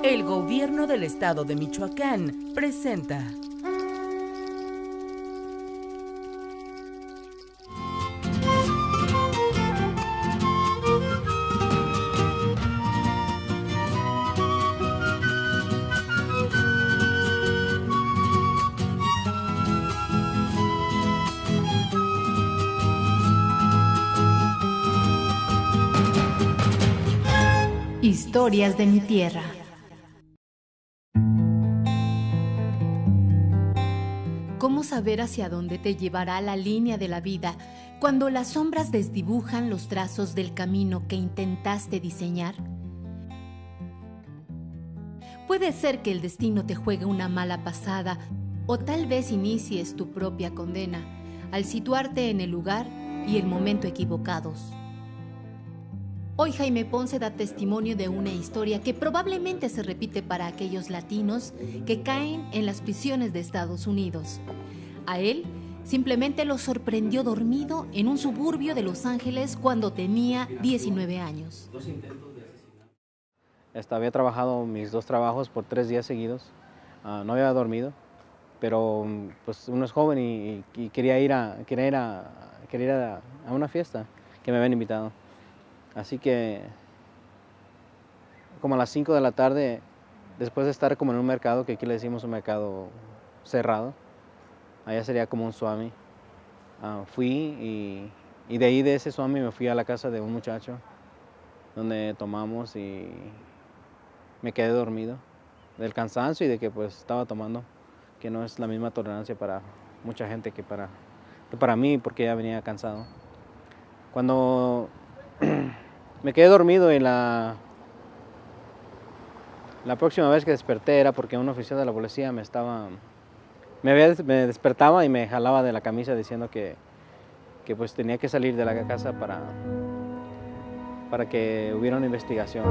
El gobierno del estado de Michoacán presenta Historias de mi tierra. ¿Cómo saber hacia dónde te llevará la línea de la vida cuando las sombras desdibujan los trazos del camino que intentaste diseñar? Puede ser que el destino te juegue una mala pasada o tal vez inicies tu propia condena al situarte en el lugar y el momento equivocados. Hoy Jaime Ponce da testimonio de una historia que probablemente se repite para aquellos latinos que caen en las prisiones de Estados Unidos. A él simplemente lo sorprendió dormido en un suburbio de Los Ángeles cuando tenía 19 años. Había trabajado mis 2 trabajos por 3 días seguidos. No había dormido, pero pues uno es joven y quería ir a una fiesta que me habían invitado. Así que como a las 5 de la tarde, después de estar como en un mercado, que aquí le decimos un mercado cerrado, allá sería como un swami, fui y de ahí de ese swami me fui a la casa de un muchacho donde tomamos y me quedé dormido del cansancio y de que pues estaba tomando, que no es la misma tolerancia para mucha gente que para mí, porque ya venía cansado. Cuando me quedé dormido y la próxima vez que desperté era porque un oficial de la policía me despertaba y me jalaba de la camisa diciendo que pues tenía que salir de la casa para que hubiera una investigación.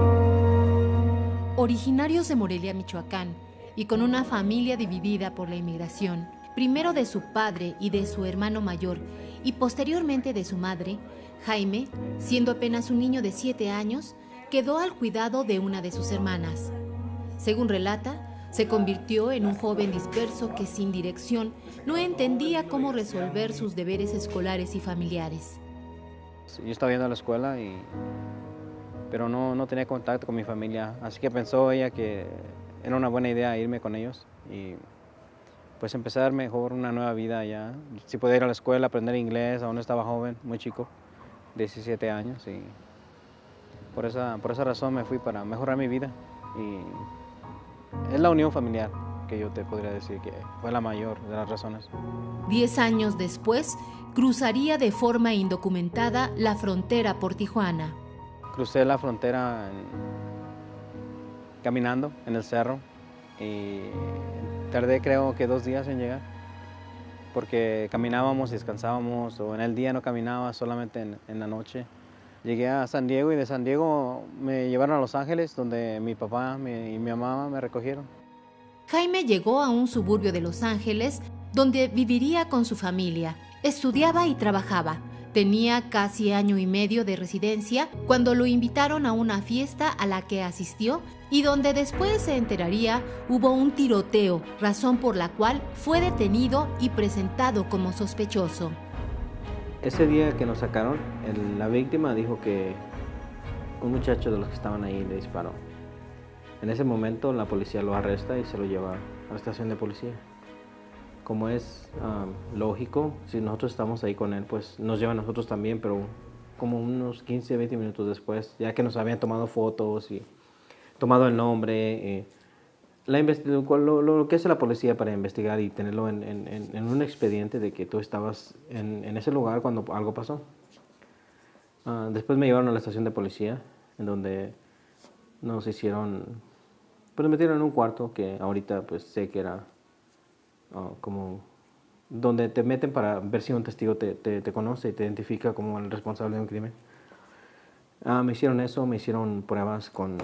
Originarios de Morelia, Michoacán, y con una familia dividida por la inmigración, primero de su padre y de su hermano mayor, y posteriormente de su madre, Jaime, siendo apenas un niño de 7 años, quedó al cuidado de una de sus hermanas. Según relata, se convirtió en un joven disperso que sin dirección no entendía cómo resolver sus deberes escolares y familiares. Yo estaba yendo a la escuela, pero no tenía contacto con mi familia, así que pensó ella que era una buena idea irme con ellos y pues empezar mejor una nueva vida allá. Si podía ir a la escuela, aprender inglés, aún estaba joven, muy chico, 17 años, y por esa razón me fui para mejorar mi vida. Y es la unión familiar que yo te podría decir que fue la mayor de las razones. 10 años después, cruzaría de forma indocumentada la frontera por Tijuana. Crucé la frontera caminando en el cerro y tardé creo que 2 días en llegar, porque caminábamos y descansábamos, o en el día no caminaba, solamente en la noche. Llegué a San Diego y de San Diego me llevaron a Los Ángeles, donde mi papá y mi mamá me recogieron. Jaime llegó a un suburbio de Los Ángeles donde viviría con su familia. Estudiaba y trabajaba. Tenía casi año y medio de residencia cuando lo invitaron a una fiesta a la que asistió y donde después se enteraría hubo un tiroteo, razón por la cual fue detenido y presentado como sospechoso. Ese día que nos sacaron, la víctima dijo que un muchacho de los que estaban ahí le disparó. En ese momento la policía lo arresta y se lo lleva a la estación de policía. Como es lógico, si nosotros estamos ahí con él, pues nos lleva a nosotros también, pero como unos 15, 20 minutos después, ya que nos habían tomado fotos y tomado el nombre, lo que hace la policía para investigar y tenerlo en un expediente de que tú estabas en ese lugar cuando algo pasó. Después me llevaron a la estación de policía, en donde nos metieron en un cuarto que ahorita pues sé que era como donde te meten para ver si un testigo te conoce y te identifica como el responsable de un crimen. Me hicieron eso, me hicieron pruebas con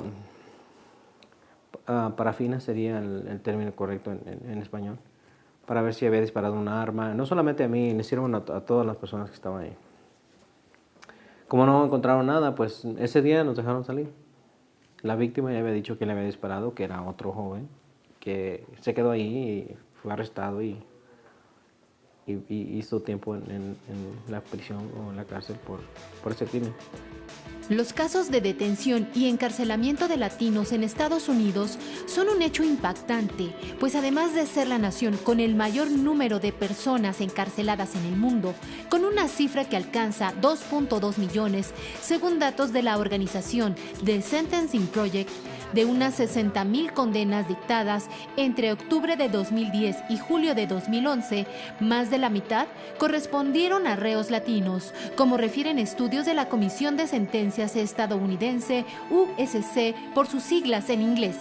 parafina, sería el término correcto en español, para ver si había disparado un arma. No solamente a mí, le hicieron a todas las personas que estaban ahí. Como no encontraron nada, pues ese día nos dejaron salir. La víctima ya había dicho que le había disparado, que era otro joven, que se quedó ahí y fue arrestado y hizo tiempo en la prisión o en la cárcel por ese crimen. Los casos de detención y encarcelamiento de latinos en Estados Unidos son un hecho impactante, pues además de ser la nación con el mayor número de personas encarceladas en el mundo, con una cifra que alcanza 2.2 millones, según datos de la organización The Sentencing Project, de unas 60,000 condenas dictadas entre octubre de 2010 y julio de 2011, más de la mitad correspondieron a reos latinos, como refieren estudios de la Comisión de Sentencias estadounidense, USC, por sus siglas en inglés.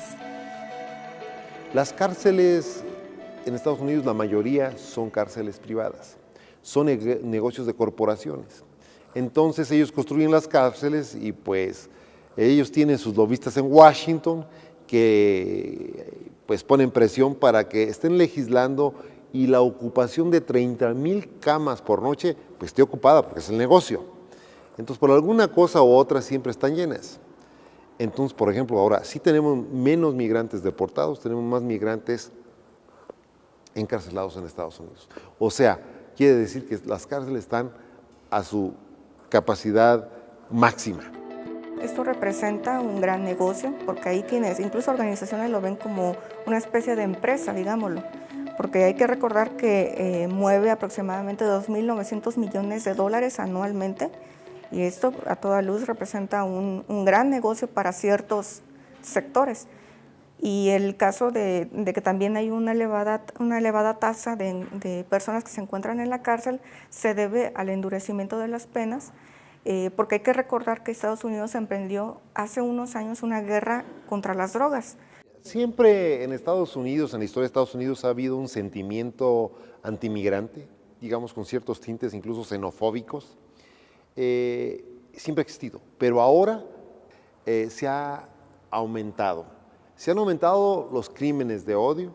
Las cárceles en Estados Unidos, la mayoría son cárceles privadas, son negocios de corporaciones. Entonces ellos construyen las cárceles y pues ellos tienen sus lobistas en Washington que pues ponen presión para que estén legislando y la ocupación de 30,000 camas por noche pues esté ocupada porque es el negocio. Entonces por alguna cosa u otra siempre están llenas. Entonces, por ejemplo, ahora sí tenemos menos migrantes deportados, tenemos más migrantes encarcelados en Estados Unidos. O sea, quiere decir que las cárceles están a su capacidad máxima. Esto representa un gran negocio porque ahí tienes, incluso organizaciones lo ven como una especie de empresa, digámoslo, porque hay que recordar que mueve aproximadamente 2.900 millones de dólares anualmente y esto a toda luz representa un gran negocio para ciertos sectores. Y el caso de que también hay una elevada tasa de personas que se encuentran en la cárcel se debe al endurecimiento de las penas, porque hay que recordar que Estados Unidos emprendió hace unos años una guerra contra las drogas. Siempre en Estados Unidos, en la historia de Estados Unidos, ha habido un sentimiento antimigrante, digamos con ciertos tintes incluso xenofóbicos. Siempre ha existido, pero ahora se ha aumentado. Se han aumentado los crímenes de odio,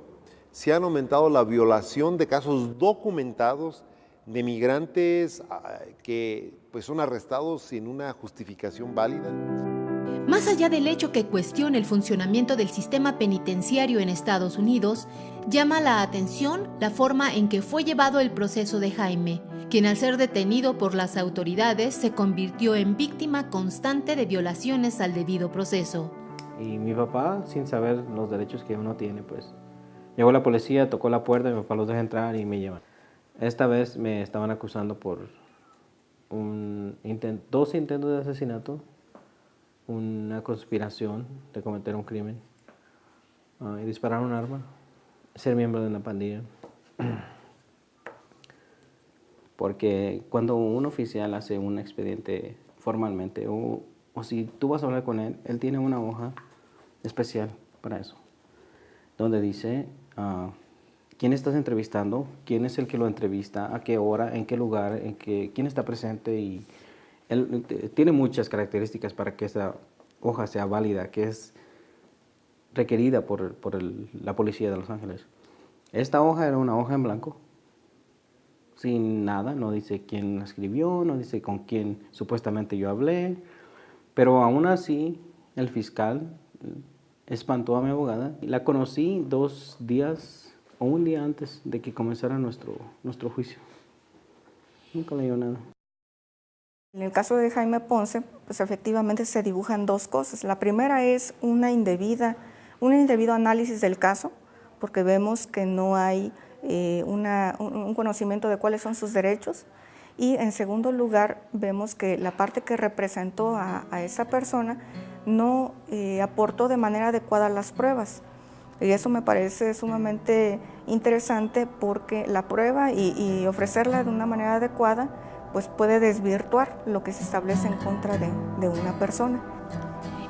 se han aumentado la violación de casos documentados de migrantes que pues, son arrestados sin una justificación válida. Más allá del hecho que cuestiona el funcionamiento del sistema penitenciario en Estados Unidos, llama la atención la forma en que fue llevado el proceso de Jaime, quien al ser detenido por las autoridades se convirtió en víctima constante de violaciones al debido proceso. Y mi papá, sin saber los derechos que uno tiene, pues llegó la policía, tocó la puerta, mi papá los deja entrar y me llevan. Esta vez me estaban acusando por dos intentos de asesinato, una conspiración de cometer un crimen, y disparar un arma, ser miembro de una pandilla. Porque cuando un oficial hace un expediente formalmente, o si tú vas a hablar con él, él tiene una hoja especial para eso, donde dice quién estás entrevistando, quién es el que lo entrevista, a qué hora, en qué lugar, quién está presente, y él tiene muchas características para que esa hoja sea válida, que es requerida por la policía de Los Ángeles. Esta hoja era una hoja en blanco, sin nada, no dice quién la escribió, no dice con quién supuestamente yo hablé, pero aún así el fiscal espantó a mi abogada. La conocí 2 días o un día antes de que comenzara nuestro juicio. Nunca leyó nada. En el caso de Jaime Ponce, pues efectivamente se dibujan 2 cosas. La primera es un indebido análisis del caso, porque vemos que no hay un conocimiento de cuáles son sus derechos. Y en segundo lugar, vemos que la parte que representó a esa persona no aportó de manera adecuada las pruebas. Y eso me parece sumamente interesante porque la prueba y ofrecerla de una manera adecuada pues puede desvirtuar lo que se establece en contra de una persona.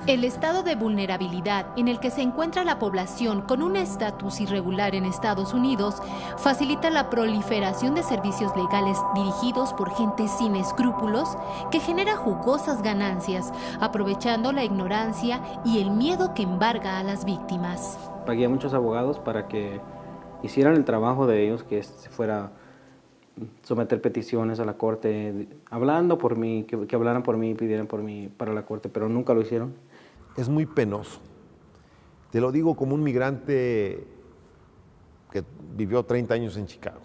El estado de vulnerabilidad en el que se encuentra la población con un estatus irregular en Estados Unidos facilita la proliferación de servicios legales dirigidos por gente sin escrúpulos que genera jugosas ganancias, aprovechando la ignorancia y el miedo que embarga a las víctimas. Pagué a muchos abogados para que hicieran el trabajo de ellos, que fuera someter peticiones a la corte, hablando por mí, que hablaran por mí, pidieran por mí para la corte, pero nunca lo hicieron. es muy penoso. Te lo digo como un migrante que vivió 30 años en Chicago.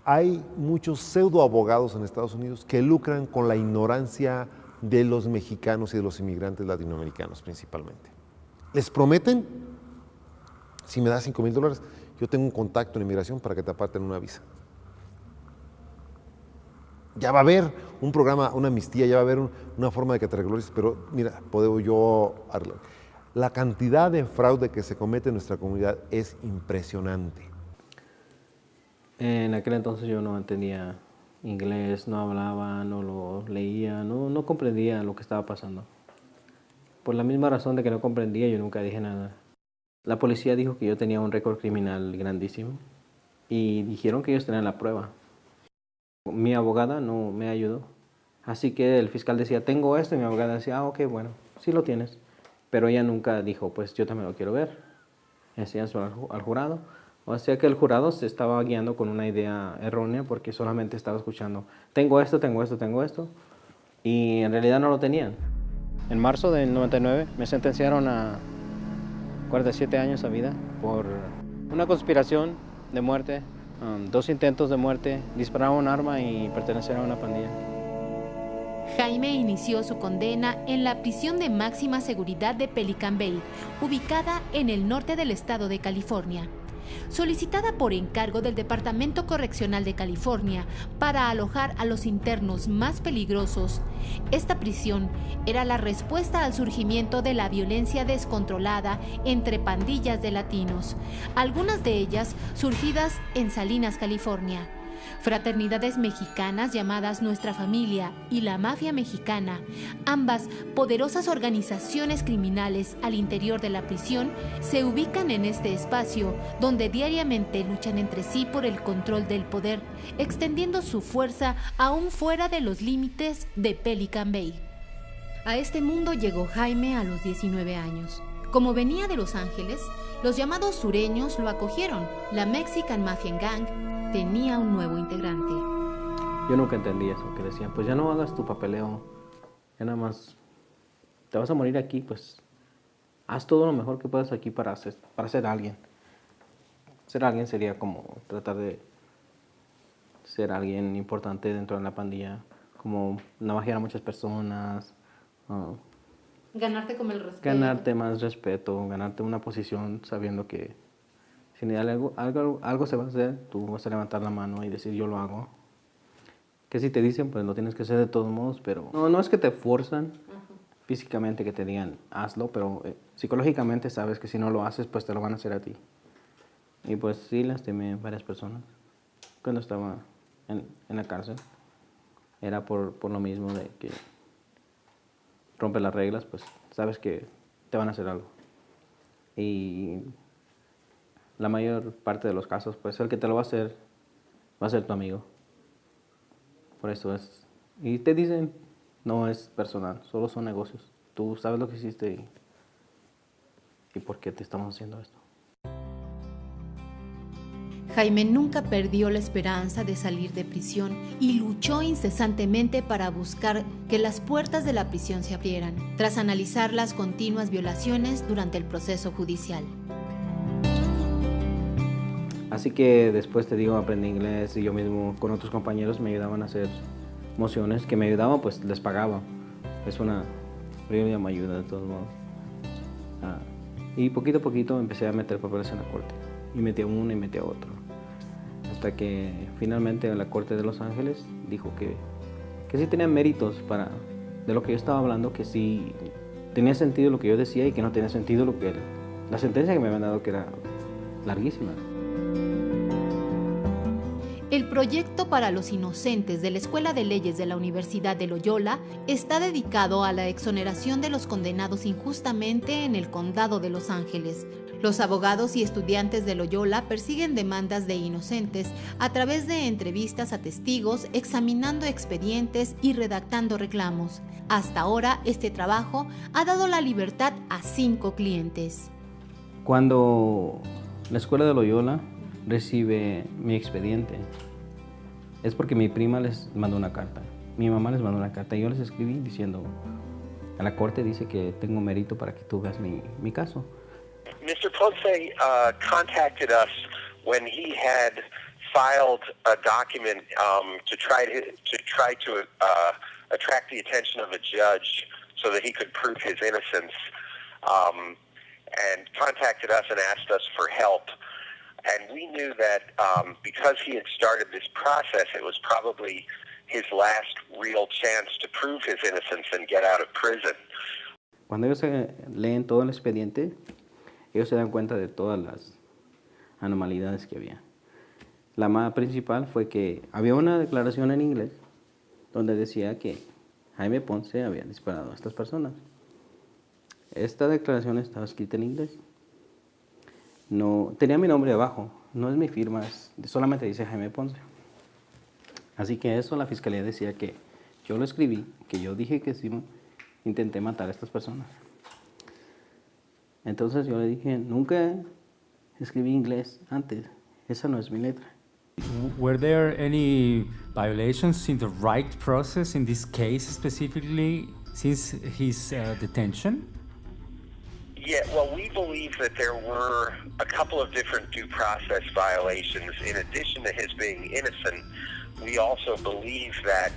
Hay muchos pseudoabogados en Estados Unidos que lucran con la ignorancia de los mexicanos y de los inmigrantes latinoamericanos principalmente. Les prometen, si me das $5,000, yo tengo un contacto en inmigración para que te aparten una visa. Ya va a haber un programa, una amnistía, ya va a haber una forma de que te regularices, pero mira, puedo yo arreglar. La cantidad de fraude que se comete en nuestra comunidad es impresionante. En aquel entonces yo no entendía inglés, no hablaba, no lo leía, no comprendía lo que estaba pasando. Por la misma razón de que no comprendía, yo nunca dije nada. La policía dijo que yo tenía un récord criminal grandísimo y dijeron que ellos tenían la prueba. Mi abogada no me ayudó. Así que el fiscal decía, tengo esto, y mi abogada decía, ok, bueno, sí lo tienes. Pero ella nunca dijo, pues yo también lo quiero ver. Enseñárselo al jurado. O sea que el jurado se estaba guiando con una idea errónea porque solamente estaba escuchando, tengo esto, tengo esto, tengo esto. Y en realidad no lo tenían. En marzo del 99 me sentenciaron a 47 años a vida por una conspiración de muerte, 2 intentos de muerte, disparar un arma y pertenecer a una pandilla. Jaime inició su condena en la prisión de máxima seguridad de Pelican Bay, ubicada en el norte del estado de California. Solicitada por encargo del Departamento Correccional de California para alojar a los internos más peligrosos, esta prisión era la respuesta al surgimiento de la violencia descontrolada entre pandillas de latinos, algunas de ellas surgidas en Salinas, California. Fraternidades mexicanas llamadas Nuestra Familia y la Mafia Mexicana, ambas poderosas organizaciones criminales al interior de la prisión, se ubican en este espacio donde diariamente luchan entre sí por el control del poder, extendiendo su fuerza aún fuera de los límites de Pelican Bay. A este mundo llegó Jaime a los 19 años. Como venía de Los Ángeles, los llamados sureños lo acogieron. La Mexican Mafia Gang tenía un nuevo integrante. Yo nunca entendí eso, que decían, pues ya no hagas tu papeleo, ya nada más te vas a morir aquí, pues haz todo lo mejor que puedas aquí para ser alguien. Ser alguien sería como tratar de ser alguien importante dentro de la pandilla, como navajear a muchas personas, Ganarte como el respeto. ganarte más respeto, ganarte una posición sabiendo que si algo se va a hacer, tú vas a levantar la mano y decir yo lo hago. Que si te dicen, pues lo tienes que hacer de todos modos, pero no es que te forzan físicamente que te digan hazlo, pero psicológicamente sabes que si no lo haces, pues te lo van a hacer a ti. Y pues sí, lastimé varias personas cuando estaba en la cárcel. Era por lo mismo de que rompe las reglas, pues sabes que te van a hacer algo. Y la mayor parte de los casos, pues el que te lo va a ser tu amigo. Por eso es. Y te dicen, no es personal, solo son negocios. Tú sabes lo que hiciste y por qué te estamos haciendo esto. Jaime nunca perdió la esperanza de salir de prisión y luchó incesantemente para buscar que las puertas de la prisión se abrieran, tras analizar las continuas violaciones durante el proceso judicial. Así que después te digo, aprendí inglés y yo mismo con otros compañeros me ayudaban a hacer mociones, que me ayudaban, pues les pagaba. Es una primera ayuda de todos modos. Y poquito a poquito empecé a meter papeles en la corte. Y metía uno y metía otro. Hasta que finalmente la corte de Los Ángeles dijo que sí tenía méritos de lo que yo estaba hablando, que sí tenía sentido lo que yo decía y que no tenía sentido la sentencia que me habían dado, que era larguísima. El proyecto para los inocentes de la Escuela de Leyes de la Universidad de Loyola está dedicado a la exoneración de los condenados injustamente en el condado de Los Ángeles. Los abogados y estudiantes de Loyola persiguen demandas de inocentes a través de entrevistas a testigos, examinando expedientes y redactando reclamos. Hasta ahora, este trabajo ha dado la libertad a 5 clientes. Cuando la Escuela de Loyola recibe mi expediente, es porque mi prima les mandó una carta. Mi mamá les mandó una carta y yo les escribí diciendo, a la corte dice que tengo mérito para que tú veas mi caso. Mr. Ponce contacted us when he had filed a document to try to attract the attention of a judge so that he could prove his innocence, and contacted us and asked us for help. And we knew that because he had started this process, it was probably his last real chance to prove his innocence and get out of prison. Cuando ellos leen todo el expediente, ellos se dan cuenta de todas las anormalidades que había. La más principal fue que había una declaración en inglés donde decía que Jaime Ponce había disparado a estas personas. Esta declaración estaba escrita en inglés. No, tenía mi nombre abajo, no es mi firma, solamente dice Jaime Ponce. Así que eso la fiscalía decía que yo lo escribí, que yo dije que sí, intenté matar a estas personas. Entonces yo le dije, nunca escribí inglés antes, esa no es mi letra. Were there any violations in the right process in this case specifically since his detention? Yeah, well, we believe that there were a couple of different due process violations. In addition to his being innocent, we also believe that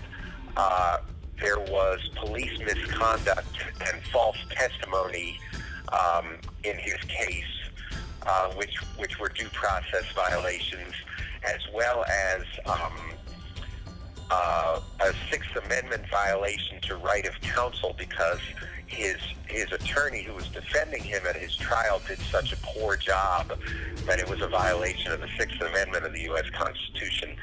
there was police misconduct and false testimony in his case, which were due process violations, as well as a Sixth Amendment violation to right of counsel because his attorney who was defending him at his trial did such a poor job that it was a violation of the Sixth Amendment of the U.S. Constitution.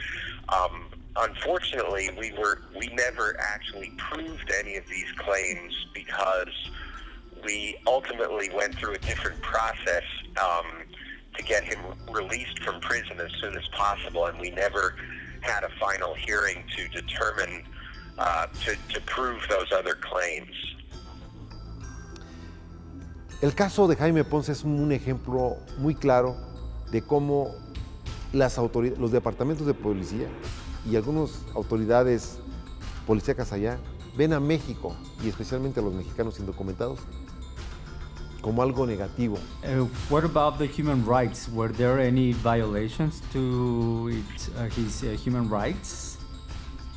Unfortunately, we never actually proved any of these claims because we ultimately went through a different process to get him released from prison as soon as possible, and we never had a final hearing to determine, to prove those other claims. El caso de Jaime Ponce es un ejemplo muy claro de cómo los departamentos de policía y algunas autoridades policíacas allá ven a México, y especialmente a los mexicanos indocumentados, como algo negativo. What about the human rights? Were there any violations to his human rights?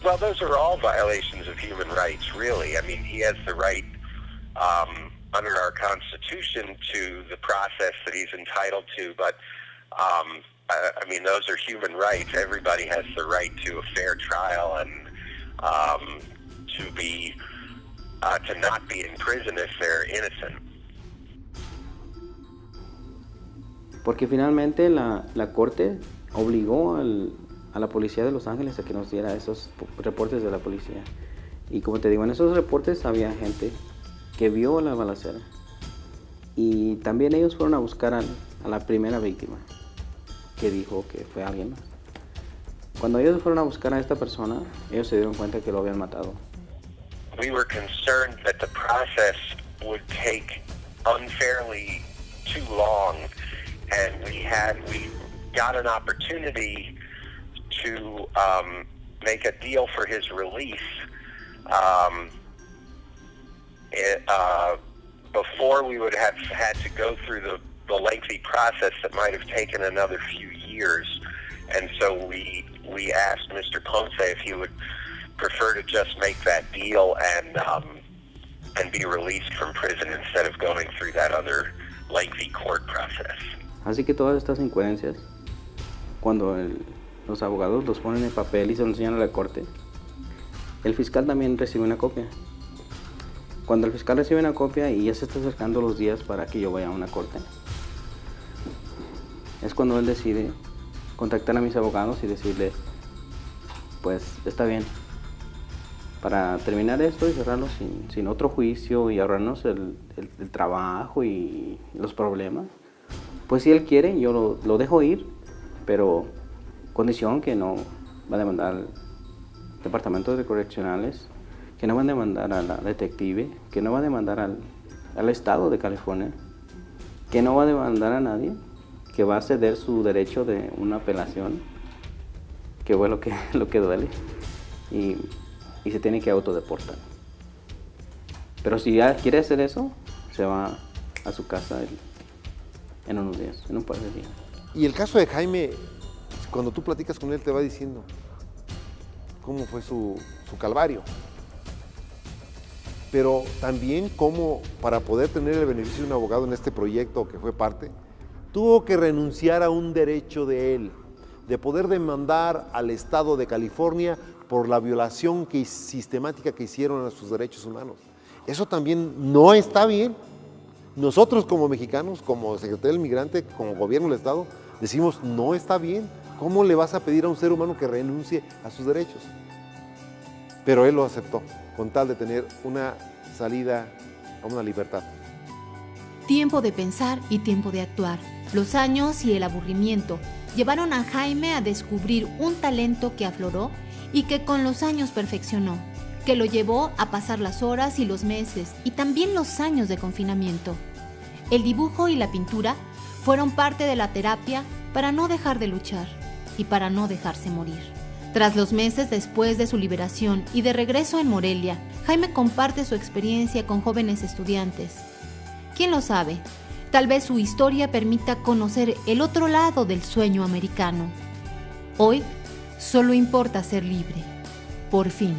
Well, those are all violations of human rights, really. I mean, he has the right under our Constitution to the process that he's entitled to, but I mean, those are human rights. Everybody has the right to a fair trial and to not be in prison if they're innocent. Porque finalmente la corte obligó a la policía de Los Ángeles a que nos diera esos reportes de la policía. Y como te digo, en esos reportes había gente que vio la balacera. Y también ellos fueron a buscar a la primera víctima, que dijo que fue alguien más. Cuando ellos fueron a buscar a esta persona, ellos se dieron cuenta que lo habían matado. We were concerned that the process would take unfairly too long, and we got an opportunity to make a deal for his release before we would have had to go through the lengthy process that might have taken another few years. And so we asked Mr. Ponce if he would prefer to just make that deal and be released from prison instead of going through that other lengthy court process. Así que todas estas incoherencias, cuando los abogados los ponen en papel y se los enseñan a la corte, el fiscal también recibe una copia. Cuando el fiscal recibe una copia y ya se está acercando los días para que yo vaya a una corte, es cuando él decide contactar a mis abogados y decirle, pues está bien, para terminar esto y cerrarlo sin otro juicio y ahorrarnos el trabajo y los problemas, pues si él quiere yo lo dejo ir, pero condición que no va a demandar al Departamento de Correccionales, que no va a demandar a la detective, que no va a demandar al Estado de California, que no va a demandar a nadie, que va a ceder su derecho de una apelación, que fue lo que duele, y se tiene que autodeportar. Pero si ya quiere hacer eso, se va a su casa en unos días, en un par de días. Y el caso de Jaime, cuando tú platicas con él, te va diciendo cómo fue su calvario. Pero también cómo, para poder tener el beneficio de un abogado en este proyecto que fue parte, tuvo que renunciar a un derecho de él, de poder demandar al Estado de California por la violación sistemática que hicieron a sus derechos humanos. Eso también no está bien. Nosotros como mexicanos, como Secretaría del Migrante, como gobierno del Estado, decimos no está bien. ¿Cómo le vas a pedir a un ser humano que renuncie a sus derechos? Pero él lo aceptó, con tal de tener una salida a una libertad. Tiempo de pensar y tiempo de actuar. Los años y el aburrimiento llevaron a Jaime a descubrir un talento que afloró y que con los años perfeccionó, que lo llevó a pasar las horas y los meses y también los años de confinamiento. El dibujo y la pintura fueron parte de la terapia para no dejar de luchar y para no dejarse morir. Tras los meses después de su liberación y de regreso en Morelia, Jaime comparte su experiencia con jóvenes estudiantes. ¿Quién lo sabe? Tal vez su historia permita conocer el otro lado del sueño americano. Hoy, solo importa ser libre. Por fin.